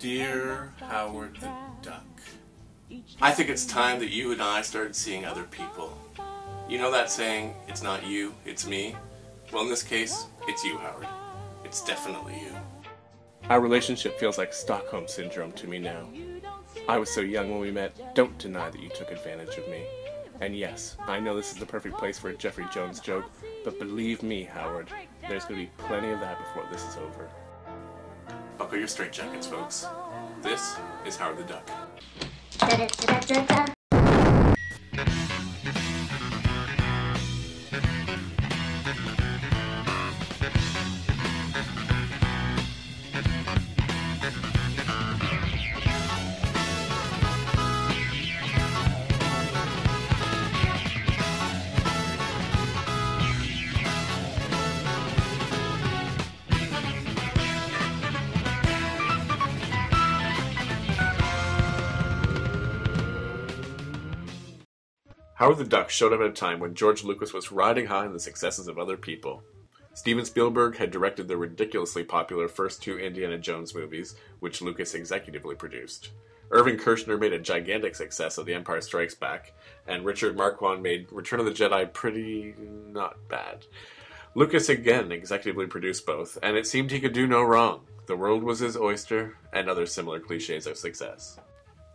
Dear Howard the Duck, I think it's time that you and I started seeing other people. You know that saying, it's not you, it's me? Well, in this case, it's you, Howard. It's definitely you. Our relationship feels like Stockholm Syndrome to me now. I was so young when we met, don't deny that you took advantage of me. And yes, I know this is the perfect place for a Jeffrey Jones joke, but believe me, Howard, there's going to be plenty of that before this is over. Buckle your straitjackets, folks. This is Howard the Duck. Howard the Duck showed up at a time when George Lucas was riding high on the successes of other people. Steven Spielberg had directed the ridiculously popular first two Indiana Jones movies, which Lucas executively produced. Irving Kershner made a gigantic success of The Empire Strikes Back, and Richard Marquand made Return of the Jedi pretty not bad. Lucas again executively produced both, and it seemed he could do no wrong. The world was his oyster, and other similar cliches of success.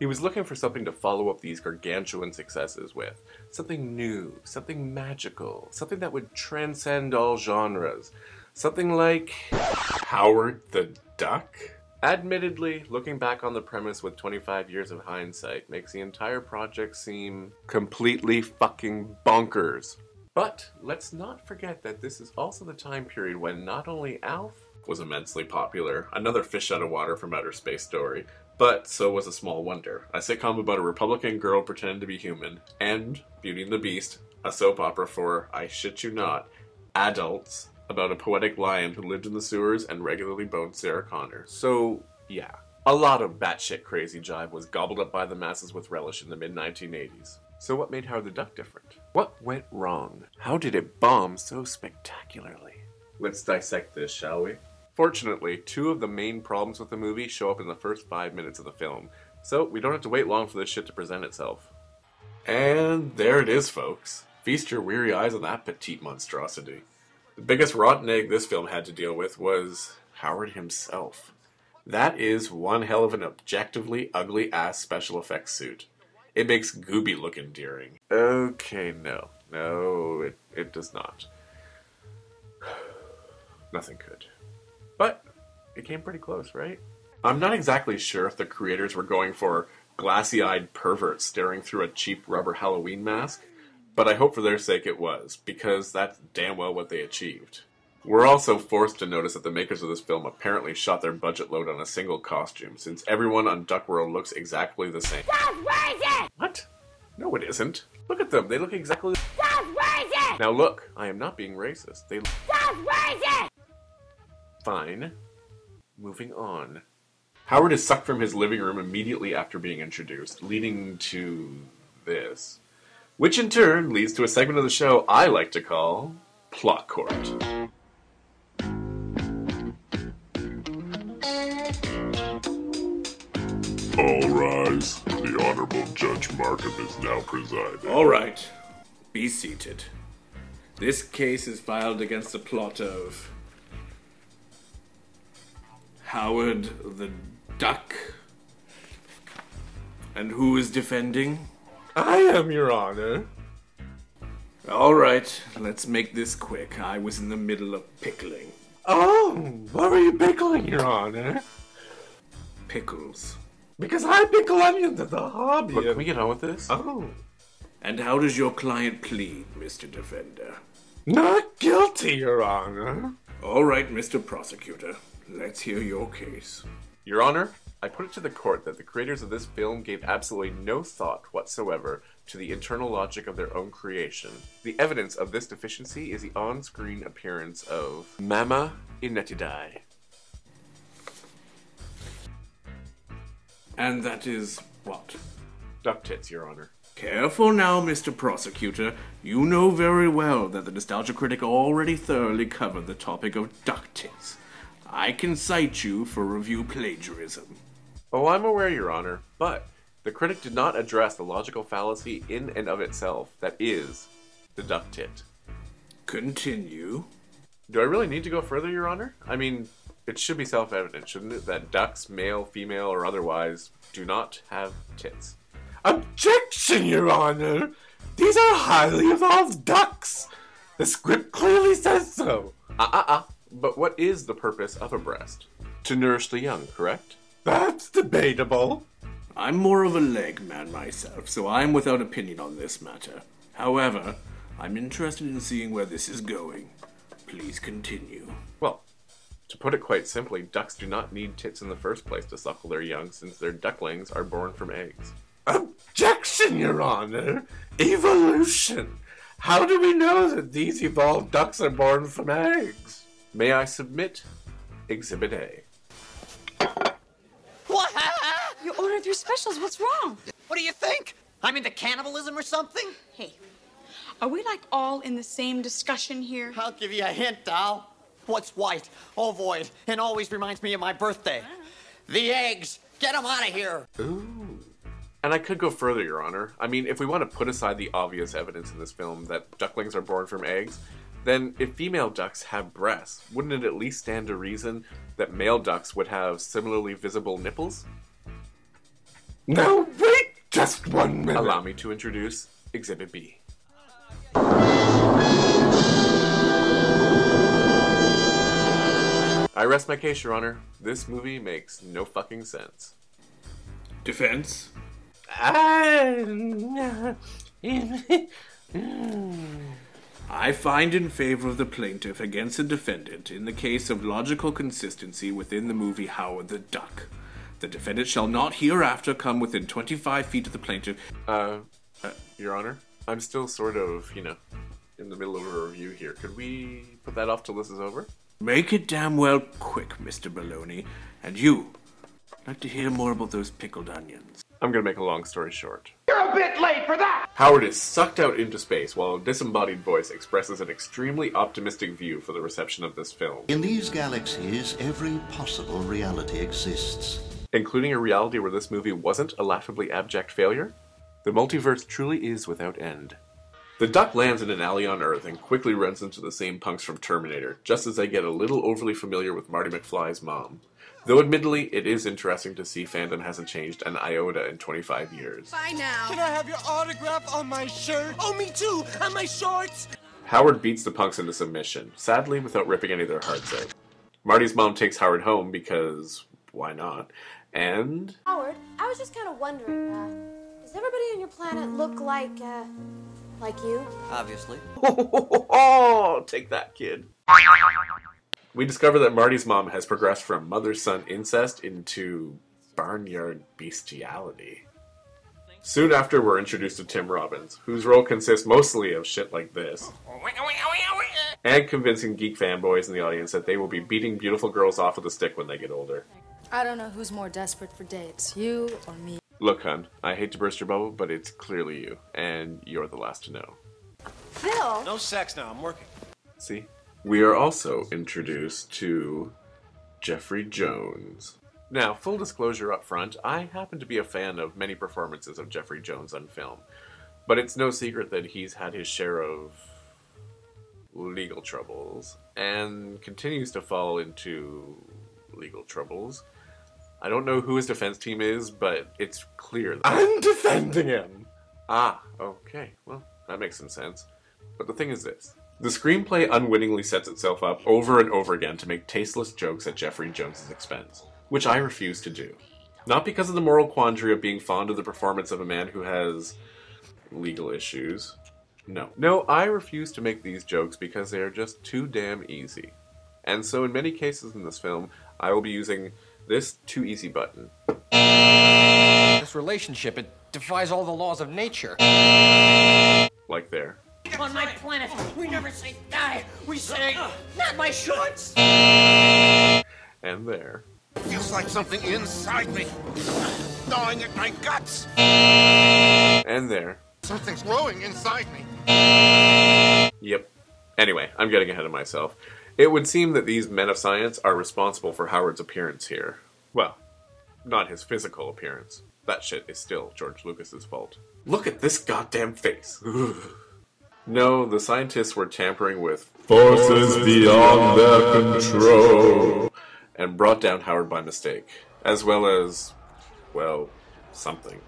He was looking for something to follow up these gargantuan successes with. Something new, something magical, something that would transcend all genres. Something like Howard the Duck? Admittedly, looking back on the premise with 25 years of hindsight makes the entire project seem completely fucking bonkers. But let's not forget that this is also the time period when not only Alf was immensely popular, another fish out of water from outer space story, but so was A Small Wonder, a sitcom about a Republican girl pretending to be human, and Beauty and the Beast, a soap opera for, I shit you not, adults, about a poetic lion who lived in the sewers and regularly boned Sarah Connor. So, yeah, a lot of batshit crazy jive was gobbled up by the masses with relish in the mid-1980s. So what made Howard the Duck different? What went wrong? How did it bomb so spectacularly? Let's dissect this, shall we? Fortunately, two of the main problems with the movie show up in the first 5 minutes of the film, so we don't have to wait long for this shit to present itself. And there it is, folks. Feast your weary eyes on that petite monstrosity. The biggest rotten egg this film had to deal with was Howard himself. That is one hell of an objectively ugly-ass special effects suit. It makes Gooby look endearing. Okay, no, it does not. Nothing could. But it came pretty close, right? I'm not exactly sure if the creators were going for glassy-eyed perverts staring through a cheap rubber Halloween mask, but I hope for their sake it was, because that's damn well what they achieved. We're also forced to notice that the makers of this film apparently shot their budget load on a single costume, since everyone on Duck World looks exactly the same. That's racist! What? No, it isn't. Look at them, they look exactly... That's racist! Now look, I am not being racist. That's racist! Fine. Moving on. Howard is sucked from his living room immediately after being introduced, leading to this. Which in turn leads to a segment of the show I like to call Plot Court. All rise. The Honorable Judge Markham is now presiding. All right. Be seated. This case is filed against the plot of Howard the Duck. And who is defending? I am, Your Honor. All right, let's make this quick. I was in the middle of pickling. Oh, what were you pickling, Your Honor? Pickles. Because I pickle onions as a hobby. Look, can we get on with this? Oh. And how does your client plead, Mr. Defender? Not guilty, Your Honor. All right, Mr. Prosecutor. Let's hear your case. Your Honor, I put it to the court that the creators of this film gave absolutely no thought whatsoever to the internal logic of their own creation. The evidence of this deficiency is the on-screen appearance of Mama Inetidai. And that is what? Duck tits, Your Honor. Careful now, Mr. Prosecutor. You know very well that the Nostalgia Critic already thoroughly covered the topic of duck tits. I can cite you for review plagiarism. Oh, I'm aware, Your Honor, but the critic did not address the logical fallacy in and of itself that is the duck tit. Continue. Do I really need to go further, Your Honor? I mean, it should be self-evident, shouldn't it, that ducks, male, female, or otherwise, do not have tits. Objection, Your Honor! These are highly evolved ducks! The script clearly says so! But what is the purpose of a breast? To nourish the young, correct? That's debatable. I'm more of a leg man myself, so I'm without opinion on this matter. However, I'm interested in seeing where this is going. Please continue. Well, to put it quite simply, ducks do not need tits in the first place to suckle their young, since their ducklings are born from eggs. Objection, Your Honor! Evolution! How do we know that these evolved ducks are born from eggs? May I submit Exhibit A? What? You ordered your specials. What's wrong? What do you think? I'm into cannibalism or something? Hey, are we like all in the same discussion here? I'll give you a hint, doll. What's white, ovoid, and always reminds me of my birthday? The eggs! Get them out of here! Ooh. And I could go further, Your Honor. I mean, if we want to put aside the obvious evidence in this film that ducklings are born from eggs, then if female ducks have breasts, wouldn't it at least stand to reason that male ducks would have similarly visible nipples? Now wait just 1 minute! Allow me to introduce Exhibit B. I rest my case, Your Honor. This movie makes no fucking sense. Defense? I find in favor of the plaintiff against the defendant in the case of logical consistency within the movie Howard the Duck. The defendant shall not hereafter come within 25 feet of the plaintiff. Your Honor, I'm still sort of, in the middle of a review here. Could we put that off till this is over? Make it damn well quick, Mr. Bologna. And you, I'd like to hear more about those pickled onions. I'm gonna make a long story short. You're a bit late for that! Howard is sucked out into space while a disembodied voice expresses an extremely optimistic view for the reception of this film. In these galaxies, every possible reality exists. Including a reality where this movie wasn't a laughably abject failure? The multiverse truly is without end. The duck lands in an alley on Earth and quickly runs into the same punks from Terminator, just as they get a little overly familiar with Marty McFly's mom. Though admittedly, it is interesting to see fandom hasn't changed an iota in 25 years. Bye now. Can I have your autograph on my shirt? Oh, me too! On my shorts! Howard beats the punks into submission, sadly without ripping any of their hearts out. Marty's mom takes Howard home because, why not? And... Howard, I was just kind of wondering, does everybody on your planet look like you? Obviously. Oh, take that, kid. We discover that Marty's mom has progressed from mother-son incest into barnyard bestiality. Soon after, we're introduced to Tim Robbins, whose role consists mostly of shit like this, and convincing geek fanboys in the audience that they will be beating beautiful girls off with a stick when they get older. I don't know who's more desperate for dates, you or me. Look, hun, I hate to burst your bubble, but it's clearly you, and you're the last to know. Phil! No sex now, I'm working. See? We are also introduced to Jeffrey Jones. Now, full disclosure up front, I happen to be a fan of many performances of Jeffrey Jones on film, but it's no secret that he's had his share of legal troubles, and continues to fall into legal troubles. I don't know who his defense team is, but it's clear that I'm defending him! Ah, okay, well, that makes some sense. But the thing is this. The screenplay unwittingly sets itself up over and over again to make tasteless jokes at Jeffrey Jones's expense, which I refuse to do. Not because of the moral quandary of being fond of the performance of a man who has legal issues. No, I refuse to make these jokes because they are just too damn easy. And so in many cases in this film, I will be using this too easy button. This relationship, it defies all the laws of nature. Like there. On my planet, we never say die. We say, not my shorts. And there. Feels like something inside me, gnawing at my guts. And there. Something's growing inside me. Yep. Anyway, I'm getting ahead of myself. It would seem that these men of science are responsible for Howard's appearance here. Well, not his physical appearance. That shit is still George Lucas's fault. Look at this goddamn face! No, the scientists were tampering with forces beyond their control and brought down Howard by mistake, as well as, well, something.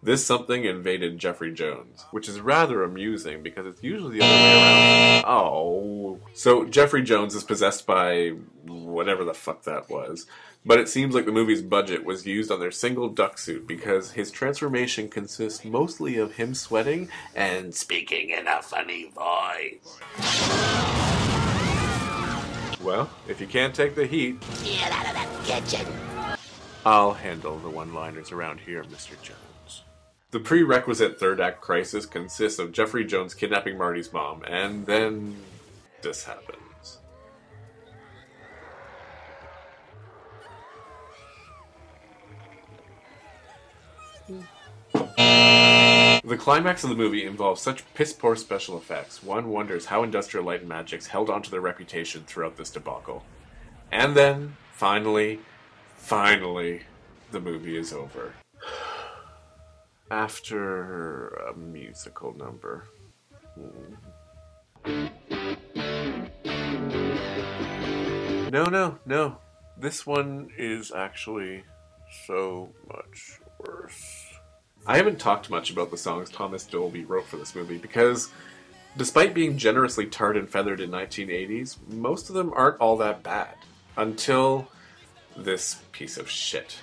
This something invaded Jeffrey Jones, which is rather amusing because it's usually the other way around. Oh. So Jeffrey Jones is possessed by whatever the fuck that was, but it seems like the movie's budget was used on their single duck suit because his transformation consists mostly of him sweating and speaking in a funny voice. Well, if you can't take the heat, Get out of that kitchen. I'll handle the one-liners around here, Mr. Jones. The prerequisite third act crisis consists of Jeffrey Jones kidnapping Marty's mom, and then this happens. The climax of the movie involves such piss-poor special effects, one wonders how Industrial Light and Magic's held onto their reputation throughout this debacle. And then, finally, the movie is over. After a musical number. No. This one is actually so much worse. I haven't talked much about the songs Thomas Dolby wrote for this movie because, despite being generously tarred and feathered in 1980s, most of them aren't all that bad. Until this piece of shit.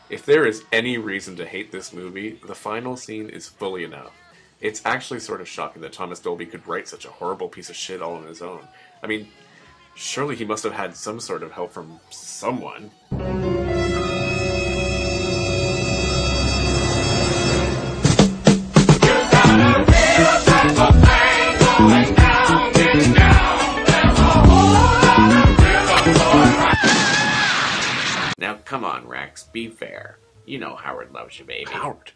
If there is any reason to hate this movie, the final scene is fully enough. It's actually sort of shocking that Thomas Dolby could write such a horrible piece of shit all on his own. I mean, surely he must have had some sort of help from someone. Now come on, Rex, be fair. You know Howard loves you, baby. Howard?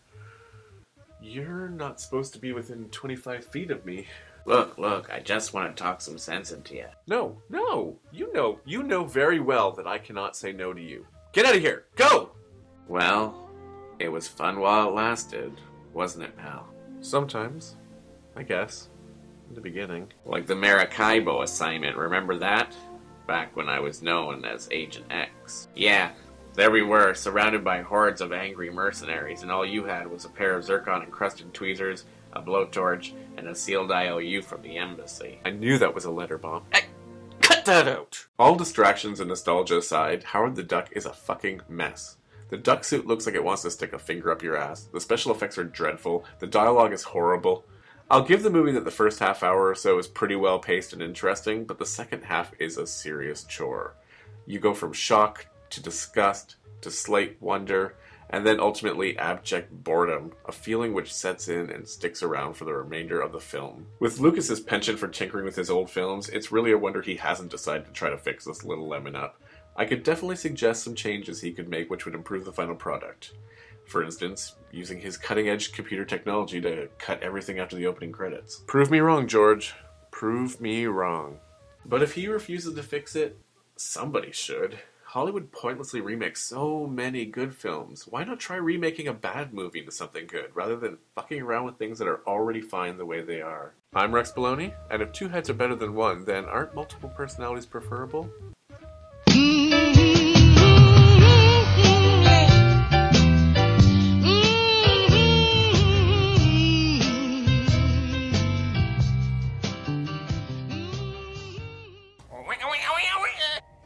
You're not supposed to be within 25 feet of me. Look, I just want to talk some sense into you. No. You know very well that I cannot say no to you. Get out of here! Go! Well, it was fun while it lasted, wasn't it, pal? Sometimes, I guess. In the beginning. Like the Maracaibo assignment, remember that? Back when I was known as Agent X. Yeah, there we were, surrounded by hordes of angry mercenaries, and all you had was a pair of zircon-encrusted tweezers, a blowtorch, and a sealed IOU from the embassy. I knew that was a letter bomb. Cut that out! All distractions and nostalgia aside, Howard the Duck is a fucking mess. The duck suit looks like it wants to stick a finger up your ass. The special effects are dreadful. The dialogue is horrible. I'll give the movie that the first half hour or so is pretty well paced and interesting, but the second half is a serious chore. You go from shock to disgust to slight wonder, and then ultimately abject boredom, a feeling which sets in and sticks around for the remainder of the film. With Lucas's penchant for tinkering with his old films, it's really a wonder he hasn't decided to try to fix this little lemon up. I could definitely suggest some changes he could make which would improve the final product. For instance, using his cutting-edge computer technology to cut everything after the opening credits. Prove me wrong, George. Prove me wrong. But if he refuses to fix it, somebody should. Hollywood pointlessly remakes so many good films. Why not try remaking a bad movie into something good, rather than fucking around with things that are already fine the way they are? I'm Rex Bologna, and if two heads are better than one, then aren't multiple personalities preferable?